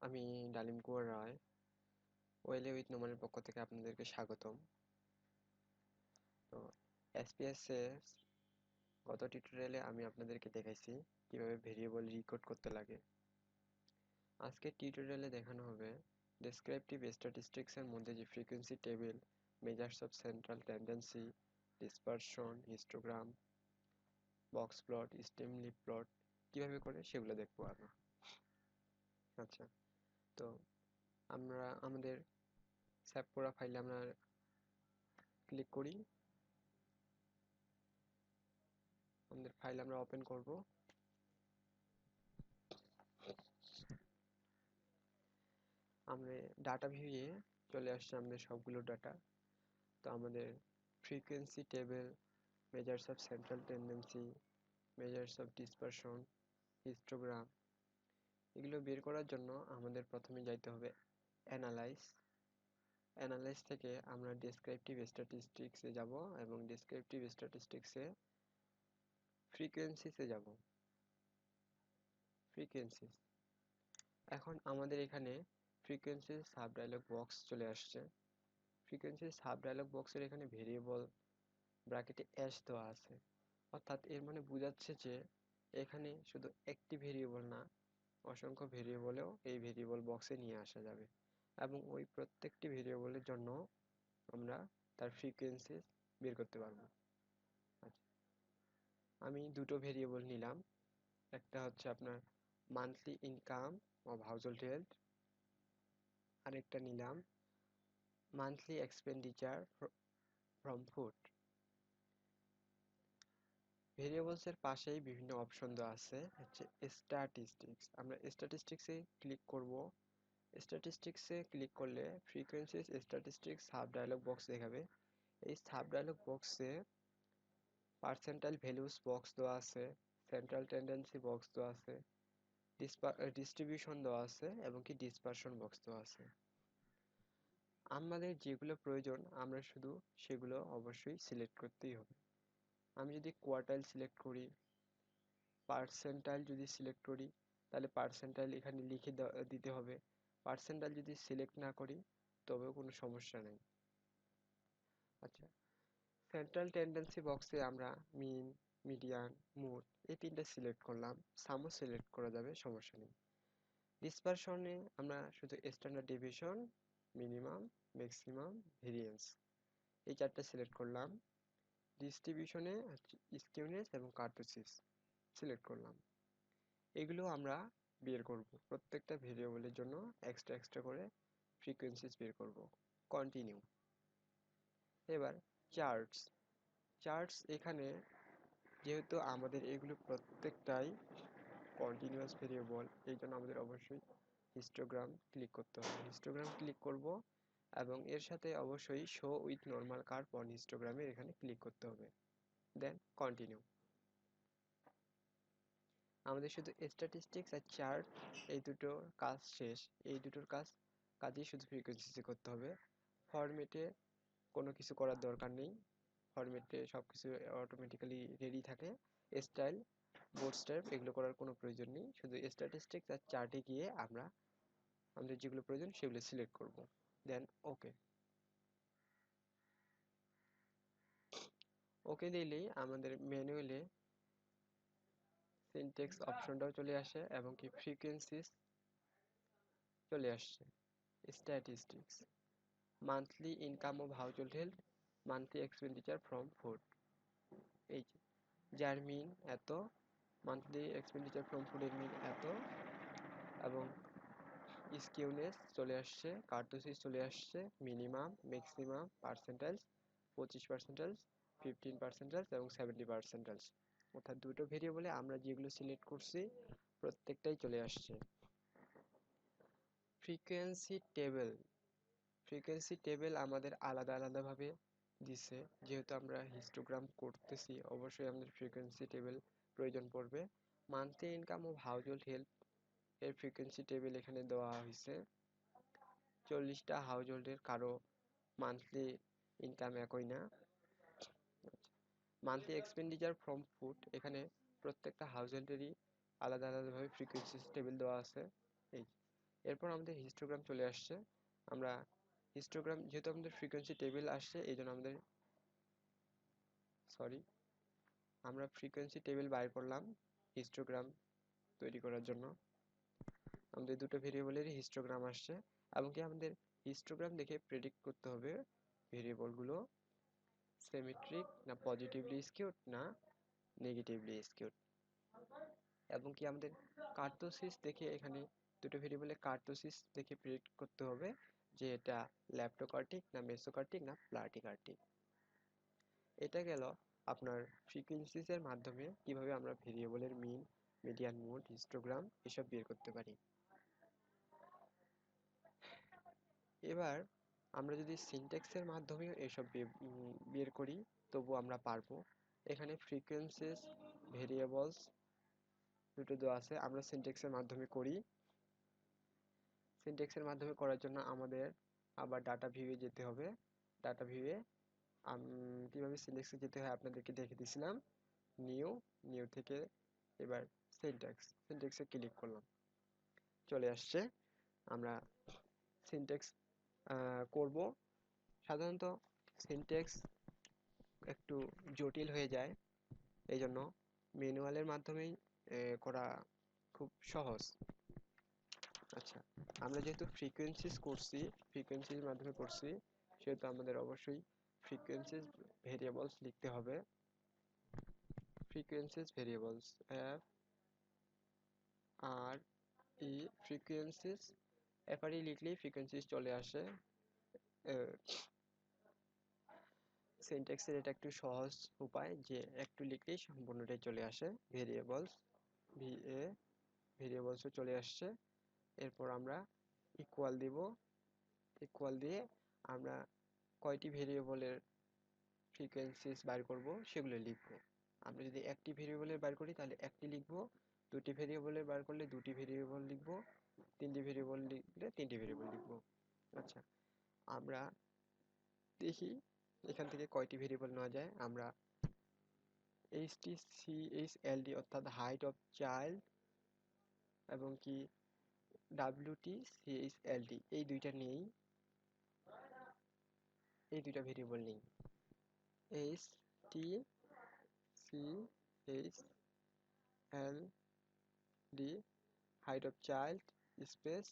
আমি ডালিম কুয়ার রায় ওয়েলে উইথ নোমানের পক্ষ থেকে আপনাদেরকে স্বাগতম। তো এসপিএস এর গত টিউটোরিয়ালে আমি আপনাদেরকে দেখাইছি কিভাবে ভেরিয়েবল রিকোড করতে লাগে। আজকের টিউটোরিয়ালে দেখানো হবে ডেসক্রিপটিভ স্ট্যাটিস্টিক্স এর মধ্যে যে frequency table, measures of central tendency, dispersion, histogram, box plot, stem leaf plot কিভাবে করে সেগুলো দেখবো আমরা। আচ্ছা, তো আমরা আমাদের স্যাপ করা ফাইলে আমরা ক্লিক করি। আমাদের ফাইল আমরা ওপেন করব। আমরা ডাটা ভিউয়ে চলে আসছে আমাদের সবগুলো ডাটা। তো আমাদের frequency table, measures of central tendency, measures of dispersion, histogram এগুলো বের করার জন্য আমাদের প্রথমে যাইতে হবে অ্যানালাইজ। অ্যানালাইজ থেকে আমরা ডেসক্রিপটিভ স্ট্যাটিস্টিক্সে যাব এবং ডেসক্রিপটিভ স্ট্যাটিস্টিক্সে ফ্রিকোয়েন্সিসে যাব। ফ্রিকোয়েন্সিস, এখন আমাদের এখানে ফ্রিকোয়েন্সির সাব ডায়লগ বক্স চলে আসছে। ফ্রিকোয়েন্সির সাব ডায়লগ বক্সের এখানে ভেরিয়েবল ব্র্যাকেটে এস দেওয়া আছে, অর্থাৎ এর মানে বোঝাচ্ছে যে এখানে শুধু একটি ভেরিয়েবল না, অসংখ্য ভেরিয়েবলেও এই ভেরিয়েবল বক্সে নিয়ে আসা যাবে এবং ওই প্রত্যেকটি ভেরিয়েবলের জন্য আমরা তার ফ্রিকোয়েন্সি বের করতে পারবো। আচ্ছা, আমি দুটো ভেরিয়েবল নিলাম। একটা হচ্ছে আপনার monthly income of household help, আরেকটা নিলাম monthly expenditure from food. Variables এর পাশেই বিভিন্ন অপশন দেওয়া আছে হচ্ছে স্ট্যাটিস্টিক্স। আমরা স্ট্যাটিস্টিক্সে ক্লিক করব। স্ট্যাটিস্টিক্সে ক্লিক করলে frequencies statistics sub dialogue box দেখাবে। এই সাব ডায়লগ বক্সে পার্সেন্টাইল ভ্যালুস বক্স দেওয়া আছে, সেন্ট্রাল টেন্ডেন্সি বক্স দেওয়া আছে, ডিস্ট্রিবিউশন দেওয়া আছে এবং কি ডিসপারশন বক্স দেওয়া আছে। আমাদের যেগুলো প্রয়োজন আমরা শুধু সেগুলো অবশ্যই সিলেক্ট করতেই হবে। আমি যদি কোয়ার্টাইল সিলেক্ট করি, পার্সেন্টাইল যদি সিলেক্ট করি তাহলে পার্সেন্টাইল এখানে লিখে দিতে হবে। পার্সেন্টাইল যদি সিলেক্ট না করি তবেও কোনো সমস্যা নেই। আচ্ছা, সেন্ট্রাল টেন্ডেন্সি বক্সে আমরা মিন, মিডিয়ান, মোড এই তিনটা সিলেক্ট করলাম। সামও সিলেক্ট করা যাবে, সমস্যা নেই। ডিসপারশনে আমরা শুধু standard deviation, minimum, maximum, variance এই চারটা সিলেক্ট করলাম। ডিস্ট্রিবিউশনে স্কিউনেস এবং কার্টোসিস সিলেক্ট করলাম। এগুলো আমরা বের করব, প্রত্যেকটা ভেরিয়েবলের জন্য এক্সট্রা এক্সট্রা করে ফ্রিকোয়েন্সিস বের করব। কন্টিনিউ। এবার চার্টস। চার্টস এখানে যেহেতু আমাদের এগুলো প্রত্যেকটাই কন্টিনিউয়াস ভেরিয়েবল, এই জন্য আমাদের অবশ্যই হিস্টোগ্রাম ক্লিক করতে হবে। হিস্টোগ্রাম ক্লিক করব এবং এর সাথে অবশ্যই show with normal curve on হিস্টোগ্রামের এখানে ক্লিক করতে হবে। Then continue. আমাদের শুধু স্ট্যাটিস্টিক্স আর চার্ট এই দুটো কাজ শেষ। এই দুটোর কাজই শুধু ফ্রিকোয়েন্সিতে করতে হবে। ফরম্যাটে কোনো কিছু করার দরকার নেই, ফরম্যাটে সব কিছু অটোমেটিক্যালি রেডি থাকে। স্টাইল, বোর্ড স্টাইল এগুলো করার কোনো প্রয়োজন নেই। শুধু স্ট্যাটিস্টিক্স আর চার্টে গিয়ে আমরা আমাদের যেগুলো প্রয়োজন সেগুলো সিলেক্ট করব। দেন ওকে। ওকে দিলেই আমাদের ম্যানুয়ালে সিনট্যাক্স অপশনটাও চলে আসে এবং কি ফ্রিকোয়েন্সিস চলে আসছে। Statistics, monthly income of household help, monthly expenditure from food, এই যে যার মিন এত, মান্থলি এক্সপেন্ডিচার ফ্রম ফুডের মিন এত এবং স্কিউনেস চলে আসছে, কার্টোসিস চলে আসছে, মিনিমাম, ম্যাক্সিমাম, পার্সেন্টাইলস 25%, 15% এবং 70%, অর্থাৎ দুটো ভেরিয়েবলে আমরা যেগুলো সিলেক্ট করছি প্রত্যেকটাই চলে আসছে। Frequency table. ফ্রিকোয়েন্সি টেবিল আমাদের আলাদা আলাদাভাবে দিছে, যেহেতু আমরা হিস্টোগ্রাম করতেছি অবশ্যই আমাদের ফ্রিকোয়েন্সি টেবিল প্রয়োজন পড়বে। মান্থলি ইনকাম ও হাউসহোল্ড হেল্প এর ফ্রিকোয়েন্সি টেবিল এখানে দেওয়া হয়েছে। 40টা হাউসহোল্ডের কারো মান্থলি ইনকাম একই না। মান্থলি এক্সপেন্ডিচার ফ্রম ফুড, এখানে প্রত্যেকটা হাউসহোল্ডেরই আলাদা আলাদাভাবে ফ্রিকোয়েন্সি টেবিল দেওয়া আছে। এই এরপর আমাদের হিস্টোগ্রাম চলে আসছে। আমরা হিস্টোগ্রাম যেহেতু আমাদের ফ্রিকোয়েন্সি টেবিল আসছে, এই জন্য আমরা ফ্রিকোয়েন্সি টেবিল বাইর করলাম হিস্টোগ্রাম তৈরি করার জন্য। আমাদের দুটো ভেরিয়েবলেরই হিস্টোগ্রাম আসছে, এবং কি আমাদের হিস্টোগ্রাম দেখে প্রেডিক্ট করতে হবে ভেরিয়েবলগুলো সিমেট্রিক না পজিটিভলি স্কিউড না নেগেটিভলি স্কিউড। এবং কি আমাদের কার্টোসিস দেখে, এখানে দুটো ভেরিয়েবলে কার্টোসিস দেখে প্রেডিক্ট করতে হবে যে এটা ল্যাপ্টোকার্টিক না মেসোকার্টিক না প্লাটিকার্টিক। এটা গেল আপনার ফ্রিকোয়েন্সিসের মাধ্যমে কিভাবে আমরা ভেরিয়েবলের মিন, মিডিয়ান, মোড, হিস্টোগ্রাম এসব বের করতে পারি। এবার আমরা যদি সিনট্যাক্সের মাধ্যমেও এসব বের করি তবু আমরা পারবো। এখানে ফ্রিকোয়েন্সিস, ভেরিয়েবলস দুটো দেওয়া আছে, আমরা সিনট্যাক্সের মাধ্যমে করি। সিনট্যাক্সের মাধ্যমে করার জন্য আমাদের আবার ডাটা ভিউয়ে যেতে হবে। ডাটা ভিউয়ে কীভাবে সিনট্যাক্সে যেতে হয় আপনাদেরকে দেখে দিয়েছিলাম। নিউ, নিউ থেকে এবার সিনট্যাক্সে ক্লিক করলাম, চলে আসছে। আমরা সিনট্যাক্স করব। সাধারণত সিনট্যাক্স একটু জটিল হয়ে যায়, এই জন্য ম্যানুয়ালের মাধ্যমেই করা খুব সহজ। আচ্ছা, আমরা যেহেতু ফ্রিকোয়েন্সির মাধ্যমে করছি, সেহেতু আমাদের অবশ্যই ফ্রিকোয়েন্সিস ভেরিয়েবলস লিখতে হবে। ফ্রিকোয়েন্সিস ভেরিয়েবলস এফ আর ই, ফ্রিকোয়েন্সিস এফ আর ই লিখলেই ফ্রিকোয়েন্সিস চলে আসে। সিনট্যাক্সের এটা একটু সহজ উপায় যে একটু লিখলেই সম্পূর্ণটাই চলে আসে। ভেরিয়েবলস, ভি এ, ভেরিয়েবলসও চলে আসছে। এরপর আমরা ইকুয়াল দিব, ইকুয়াল দিয়ে আমরা কয়টি ভেরিয়েবলের ফ্রিকোয়েন্সিস বাইর করব সেগুলো লিখব। আমরা যদি একটি ভেরিয়েবলের বাইর করি তাহলে একটি লিখব, দুটি ভেরিয়েবলের বাইর করলে দুটি ভেরিয়েবল লিখব, তিনটি ভেরিয়েবল লিখলে তিনটি ভেরিয়েবল লিখব। আচ্ছা, আমরা দেখি এখান থেকে কয়টি ভেরিয়েবল নেওয়া যায়। আমরা HTCHLD অর্থাৎ হাইট অফ চাইল্ড এবং কি WTCHLD এই দুইটা নিয়েই, এই দুইটা ভেরিয়েবল নেই। HTCHLD height of child space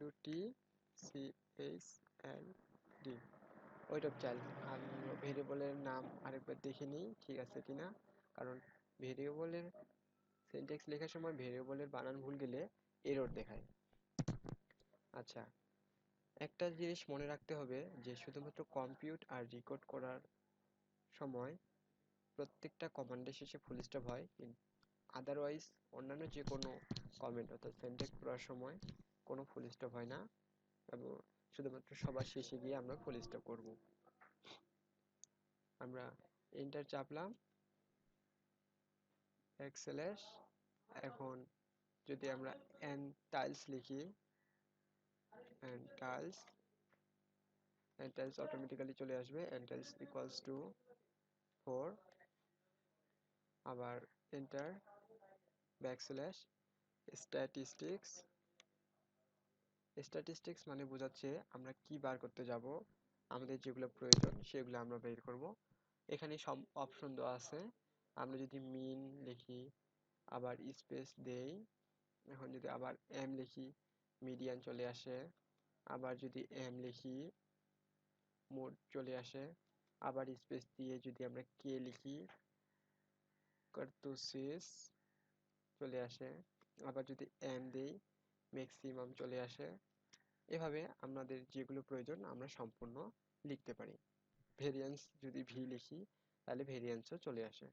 WTCHLD weight of child. আমি ভেরিয়েবলের নাম আরেকবার দেখে নিই ঠিক আছে কিনা, কারণ ভেরিয়েবলের সিনট্যাক্স লেখার সময় ভেরিয়েবলের বানান ভুল গেলে এরর দেখায়। আচ্ছা, একটা জিনিস মনে রাখতে হবে যে শুধুমাত্র কম্পিউট আর রিকোড করার সময় প্রত্যেকটা কমান্ডের শেষে ফুল স্টপ হয়, আদারওয়াইজ অন্যান্য যে কোনো কমেন্ট অর্থাৎ সিনট্যাক্স করার সময় কোনো ফুল স্টপ হয় না, এবং শুধুমাত্র সবার শেষে গিয়ে আমরা ফুল স্টপ করব। আমরা এন্টার চাপলাম, ব্যাকস্ল্যাশ। এখন যদি আমরা এনটাইলস লিখি, এনটাইলস, এনটাইলস অটোমেটিক্যালি চলে আসবে। এনটাইলস ইকুয়ালস টু 4, আবার এন্টার, ব্যাকস্ল্যাশ, স্ট্যাটিস্টিক্স। স্ট্যাটিস্টিক্স মানে বোঝাচ্ছে আমরা কি বার করতে যাব, আমাদের যেগুলো প্রয়োজন সেগুলো আমরা বের করব। এখানে সব অপশন দেওয়া আছে। আমরা যদি মিন লিখি, আবার স্পেস দেই, এখন যদি আবার এম লিখি মিডিয়ান চলে আসে, আবার যদি এম লিখি মোড চলে আসে, আবার স্পেস দিয়ে যদি আমরা কে লিখি কার্টোসিস চলে আসে, আবার যদি এম দেই ম্যাক্সিমাম চলে আসে। এভাবে আমাদের যেগুলো প্রয়োজন আমরা সম্পূর্ণ লিখতে পারি। ভেরিয়েন্স যদি ভি লিখি তাহলে ভেরিয়েন্সও চলে আসে।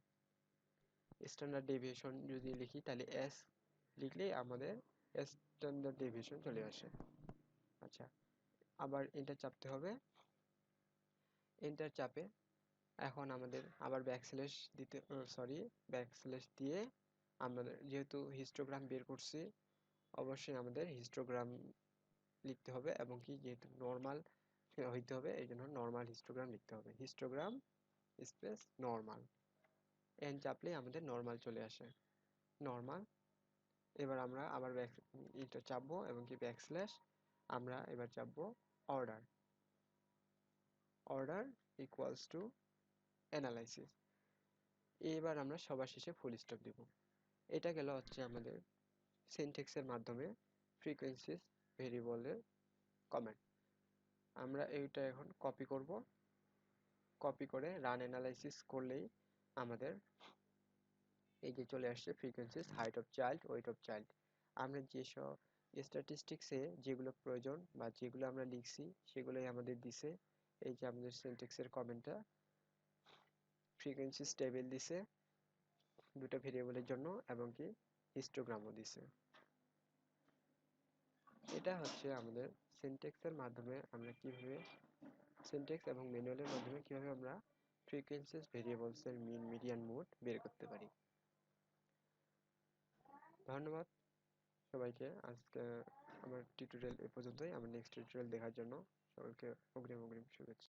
স্ট্যান্ডার্ড ডেভিয়েশন যদি লিখি তাহলে এস লিখলেই আমাদের স্ট্যান্ডার্ড ডেভিয়েশন চলে আসে। আচ্ছা, আবার এন্টার চাপতে হবে। এন্টার চাপে এখন আমাদের আবার ব্যাকস্ল্যাশ দিতে, ব্যাকস্ল্যাশ দিয়ে আমাদের যেহেতু হিস্টোগ্রাম বের করছি অবশ্যই আমাদের হিস্টোগ্রাম লিখতে হবে, এবং কি যেহেতু নর্মাল হইতে হবে এই জন্য নর্মাল হিস্টোগ্রাম লিখতে হবে। হিস্টোগ্রাম স্পেস নর্মাল, এন চাপলে আমাদের নর্মাল চলে আসে, নর্মাল। এবার আমরা আবার এটা চাপবো এবং কি ব্যাকস্ল্যাশ, আমরা এবার চাপবো order, order equals to analysis. এবার আমরা সবার শেষে ফুল স্টপ দিব। এটা গেল হচ্ছে আমাদের সিনট্যাক্সের মাধ্যমে ফ্রিকোয়েন্সিস ভেরিয়েবলের কমেন্ট। আমরা এইটা এখন কপি করব, কপি করে রান অ্যানালাইসিস করলেই আমাদের এই যে চলে আসছে frequencies, height of child, weight of child. আমরা যেসব স্ট্যাটিস্টিক্সে যেগুলো প্রয়োজন বা যেগুলো আমরা লিখছি সেগুলোই আমাদের দিছে। এই যে আমাদের সিনট্যাক্সের কমেন্টটা, ফ্রিকোয়েন্সিস টেবিল দিছে দুটো ভেরিয়েবলের জন্য এবং কি হিস্টোগ্রামও দিছে। এটা হচ্ছে আমাদের সিনট্যাক্সের মাধ্যমে আমরা কিভাবে, সিনট্যাক্স এবং ম্যানুয়ালের মাধ্যমে কিভাবে আমরা ফ্রিকোয়েন্সিস ভেরিয়েবলসের মিন, মিডিয়ান, মোড বের করতে পারি। ধন্যবাদ সবাইকে। আজকে আমার টিউটোরিয়াল এ পর্যন্তই। আমার নেক্সট টিউটোরিয়াল দেখার জন্য সকলকে অগ্রিম শুভেচ্ছা।